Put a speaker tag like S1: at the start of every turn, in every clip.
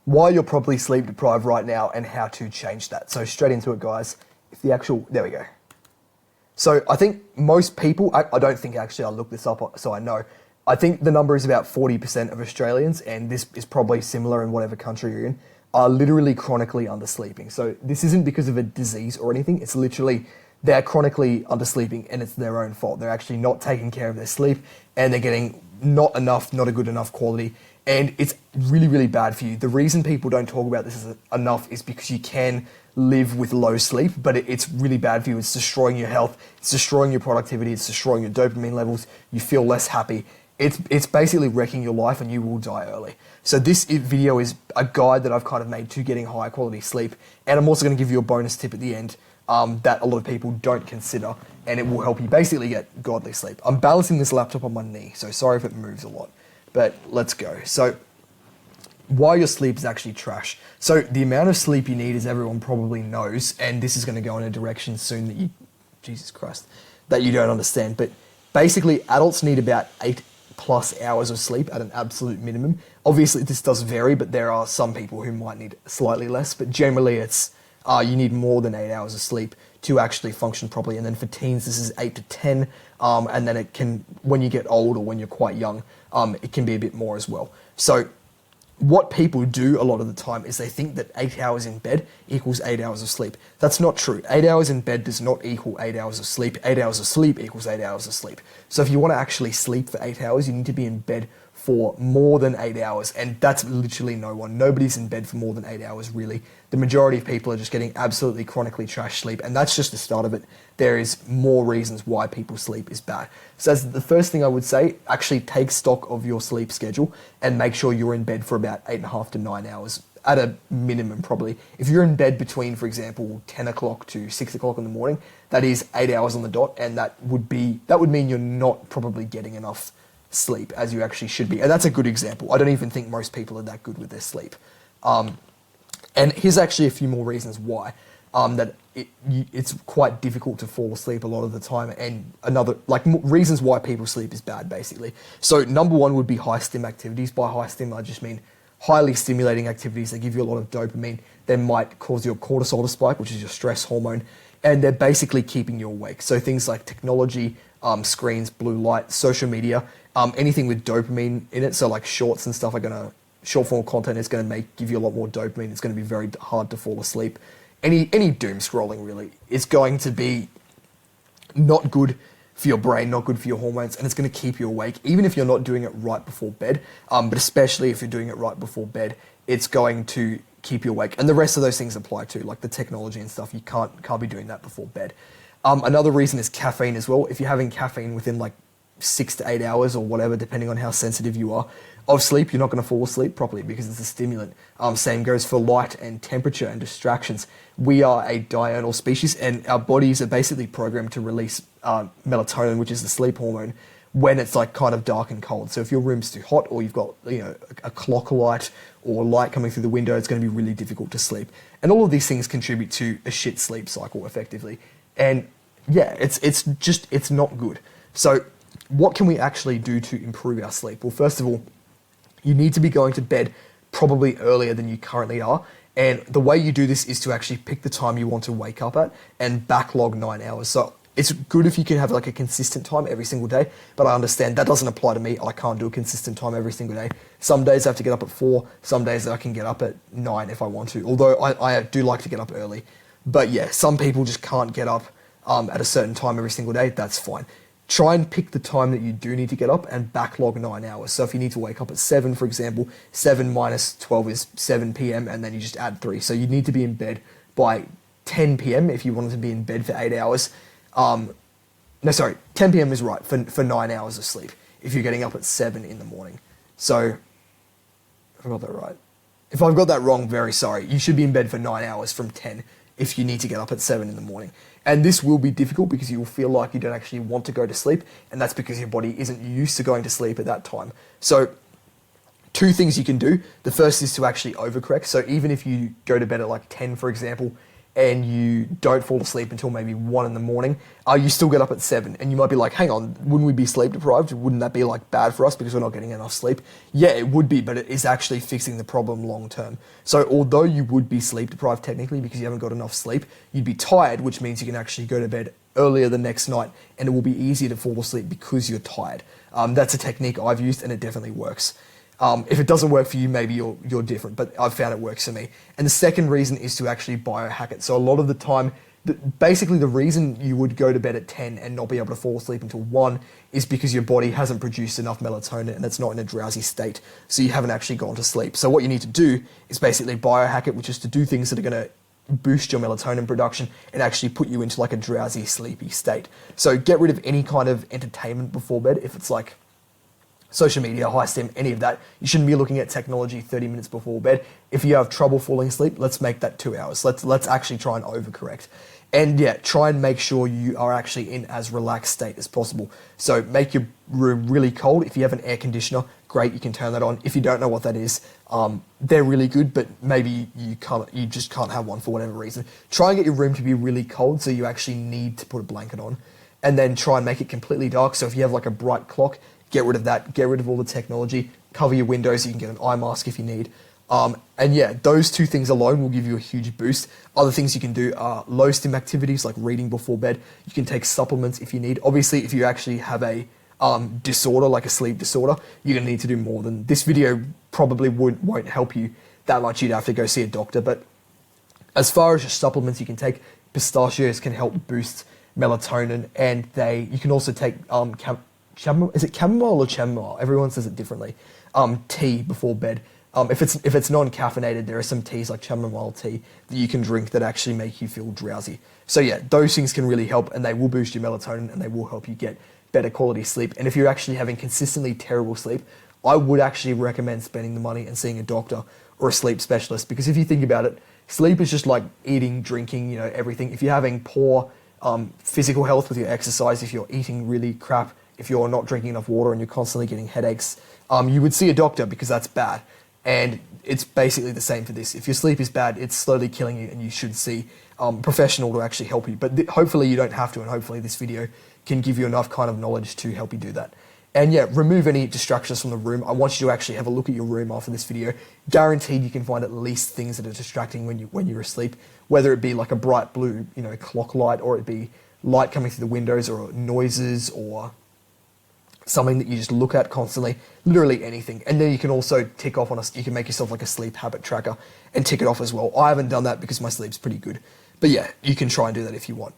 S1: why you're probably sleep deprived right now and how to change that. So straight into it, guys. There we go. So I think most people, I don't think actually, I'll look this up so I know. I think the number is about 40% of Australians, and this is probably similar in whatever country you're in, are literally chronically undersleeping. So this isn't because of a disease or anything. It's literally they're chronically undersleeping and it's their own fault. They're actually not taking care of their sleep and they're getting not a good enough quality. And it's really, really bad for you. The reason people don't talk about this enough is because you can live with low sleep, but it's really bad for you. It's destroying your health. It's destroying your productivity. It's destroying your dopamine levels. You feel less happy. It's basically wrecking your life and you will die early. So this video is a guide that I've kind of made to getting high quality sleep. And I'm also going to give you a bonus tip at the end that a lot of people don't consider, and it will help you basically get godly sleep. I'm balancing this laptop on my knee, so sorry if it moves a lot, but let's go. So why your sleep is actually trash. So the amount of sleep you need, as everyone probably knows, and this is going to go in a direction soon that that you don't understand, but basically adults need about 8+ hours of sleep at an absolute minimum. Obviously this does vary, but there are some people who might need slightly less, but generally it's you need more than 8 hours of sleep to actually function properly. And then for teens, this is 8 to 10. And then it can, when you get old or when you're quite young, it can be a bit more as well. So what people do a lot of the time is they think that 8 hours in bed equals 8 hours of sleep. That's not true. 8 hours in bed does not equal 8 hours of sleep. 8 hours of sleep equals 8 hours of sleep. So if you want to actually sleep for 8 hours, you need to be in bed for more than 8 hours, and that's literally no one. Nobody's in bed for more than 8 hours, really. The majority of people are just getting absolutely chronically trash sleep, and that's just the start of it. There is more reasons why people's sleep is bad. So that's the first thing I would say, actually take stock of your sleep schedule and make sure you're in bed for about 8.5 to 9 hours, at a minimum probably. If you're in bed between, for example, 10 o'clock to 6 o'clock in the morning, that is 8 hours on the dot, and that would mean you're not probably getting enough sleep as you actually should be. And that's a good example. I don't even think most people are that good with their sleep. And here's actually a few more reasons why it's quite difficult to fall asleep a lot of the time, and reasons why people sleep is bad, basically. So number one would be high stim activities. By high stim, I just mean highly stimulating activities that give you a lot of dopamine. They might cause your cortisol to spike, which is your stress hormone, and they're basically keeping you awake. So things like technology, screens, blue light, social media, anything with dopamine in it, so like shorts and stuff short form content is going to give you a lot more dopamine. It's going to be very hard to fall asleep. Any doom scrolling really is going to be not good for your brain, not good for your hormones, and it's going to keep you awake, even if you're not doing it right before bed, but especially if you're doing it right before bed, it's going to keep you awake. And the rest of those things apply too, like the technology and stuff. You can't be doing that before bed. Another reason is caffeine as well. If you're having caffeine within like 6 to 8 hours or whatever, depending on how sensitive you are of sleep, you're not going to fall asleep properly because it's a stimulant. Same goes for light and temperature and distractions. We are a diurnal species, and our bodies are basically programmed to release melatonin, which is the sleep hormone, when it's like kind of dark and cold. So if your room's too hot, or you've got a clock light or light coming through the window, it's going to be really difficult to sleep. And all of these things contribute to a shit sleep cycle, effectively. And yeah, it's not good. So what can we actually do to improve our sleep? Well, first of all, you need to be going to bed probably earlier than you currently are. And the way you do this is to actually pick the time you want to wake up at and backlog 9 hours. So it's good if you can have like a consistent time every single day, but I understand that doesn't apply to me. I can't do a consistent time every single day. Some days I have to get up at 4, some days I can get up at 9 if I want to, although I do like to get up early. But yeah, some people just can't get up at a certain time every single day. That's fine. Try and pick the time that you do need to get up and backlog 9 hours. So if you need to wake up at 7, for example, 7 minus 12 is 7 p.m. and then you just add 3. So you need to be in bed by 10 p.m. if you wanted to be in bed for 8 hours. 10 p.m. is right for 9 hours of sleep if you're getting up at 7 in the morning. So, if I got that right. If I've got that wrong, very sorry. You should be in bed for 9 hours from 10 if you need to get up at 7 in the morning. And this will be difficult because you will feel like you don't actually want to go to sleep, and that's because your body isn't used to going to sleep at that time. So 2 things you can do. The first is to actually overcorrect. So even if you go to bed at like 10, for example, and you don't fall asleep until maybe 1 in the morning, you still get up at 7. And you might be like, hang on, wouldn't we be sleep deprived? Wouldn't that be like bad for us because we're not getting enough sleep? Yeah, it would be, but it is actually fixing the problem long term. So although you would be sleep deprived technically because you haven't got enough sleep, you'd be tired, which means you can actually go to bed earlier the next night, and it will be easier to fall asleep because you're tired. That's a technique I've used, and it definitely works. If it doesn't work for you, maybe you're different, but I've found it works for me. And the second reason is to actually biohack it. So a lot of the time, basically the reason you would go to bed at 10 and not be able to fall asleep until 1 is because your body hasn't produced enough melatonin and it's not in a drowsy state. So you haven't actually gone to sleep. So what you need to do is basically biohack it, which is to do things that are going to boost your melatonin production and actually put you into like a drowsy, sleepy state. So get rid of any kind of entertainment before bed. If it's like social media, high stim, any of that, you shouldn't be looking at technology 30 minutes before bed. If you have trouble falling asleep, let's make that 2 hours. Let's actually try and overcorrect. And yeah, try and make sure you are actually in as relaxed state as possible. So make your room really cold. If you have an air conditioner, great, you can turn that on. If you don't know what that is, they're really good, but maybe you just can't have one for whatever reason. Try and get your room to be really cold so you actually need to put a blanket on. And then try and make it completely dark. So if you have like a bright clock, get rid of that, get rid of all the technology, cover your windows so you can get an eye mask if you need. And yeah, those two things alone will give you a huge boost. Other things you can do are low stim activities like reading before bed. You can take supplements if you need. Obviously, if you actually have a disorder, like a sleep disorder, you're going to need to do more than this video probably won't help you that much. You'd have to go see a doctor. But as far as your supplements you can take, pistachios can help boost melatonin, and you can also take is it chamomile or chamomile? Everyone says it differently. Tea before bed. If it's non-caffeinated, there are some teas like chamomile tea that you can drink that actually make you feel drowsy. So yeah, those things can really help, and they will boost your melatonin, and they will help you get better quality sleep. And if you're actually having consistently terrible sleep, I would actually recommend spending the money and seeing a doctor or a sleep specialist, because if you think about it, sleep is just like eating, drinking, everything. If you're having poor physical health with your exercise, if you're eating really crap, if you're not drinking enough water and you're constantly getting headaches, you would see a doctor because that's bad. And it's basically the same for this. If your sleep is bad, it's slowly killing you, and you should see a professional to actually help you. But hopefully you don't have to, and hopefully this video can give you enough kind of knowledge to help you do that. And yeah, remove any distractions from the room. I want you to actually have a look at your room after this video. Guaranteed you can find at least things that are distracting when you're asleep, whether it be like a bright blue, clock light, or it be light coming through the windows, or noises, or something that you just look at constantly, literally anything. And then you can also tick off you can make yourself like a sleep habit tracker and tick it off as well. I haven't done that because my sleep's pretty good. But yeah, you can try and do that if you want.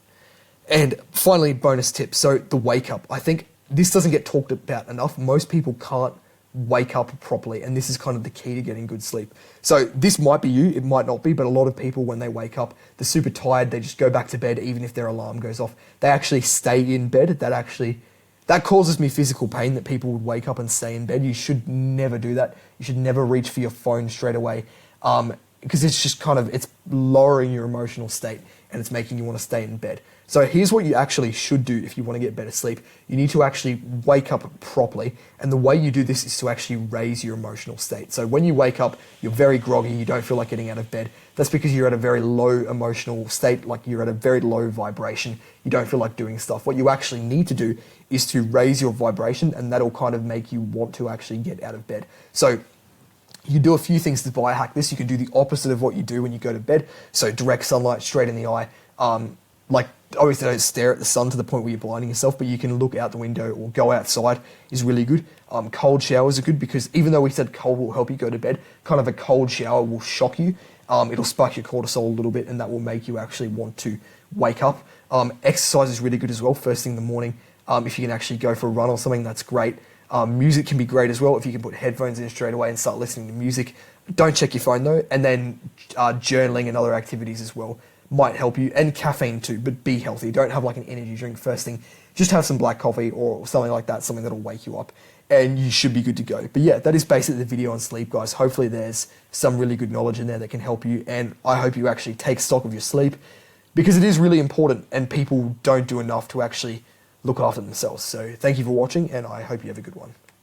S1: And finally, bonus tip. So the wake up. I think this doesn't get talked about enough. Most people can't wake up properly, and this is kind of the key to getting good sleep. So this might be you, it might not be, but a lot of people, when they wake up, they're super tired, they just go back to bed even if their alarm goes off. They actually stay in bed. That causes me physical pain, that people would wake up and stay in bed. You should never do that. You should never reach for your phone straight away, because it's just it's lowering your emotional state, and it's making you want to stay in bed. So here's what you actually should do if you want to get better sleep. You need to actually wake up properly, and the way you do this is to actually raise your emotional state. So when you wake up, you're very groggy, you don't feel like getting out of bed. That's because you're at a very low emotional state, like you're at a very low vibration. You don't feel like doing stuff. What you actually need to do is to raise your vibration, and that'll kind of make you want to actually get out of bed. So you do a few things to biohack this. You can do the opposite of what you do when you go to bed. So direct sunlight straight in the eye. Obviously don't stare at the sun to the point where you're blinding yourself, but you can look out the window or go outside is really good. Cold showers are good, because even though we said cold will help you go to bed, kind of a cold shower will shock you. It'll spike your cortisol a little bit, and that will make you actually want to wake up. Exercise is really good as well, first thing in the morning. If you can actually go for a run or something, that's great. Music can be great as well, if you can put headphones in straight away and start listening to music. Don't check your phone though. And then journaling and other activities as well might help you, and caffeine too, but be healthy. Don't have like an energy drink first thing. Just have some black coffee or something like that, something that'll wake you up, and you should be good to go. But yeah, that is basically the video on sleep, guys. Hopefully there's some really good knowledge in there that can help you, and I hope you actually take stock of your sleep, because it is really important, and people don't do enough to actually look after themselves. So thank you for watching, and I hope you have a good one.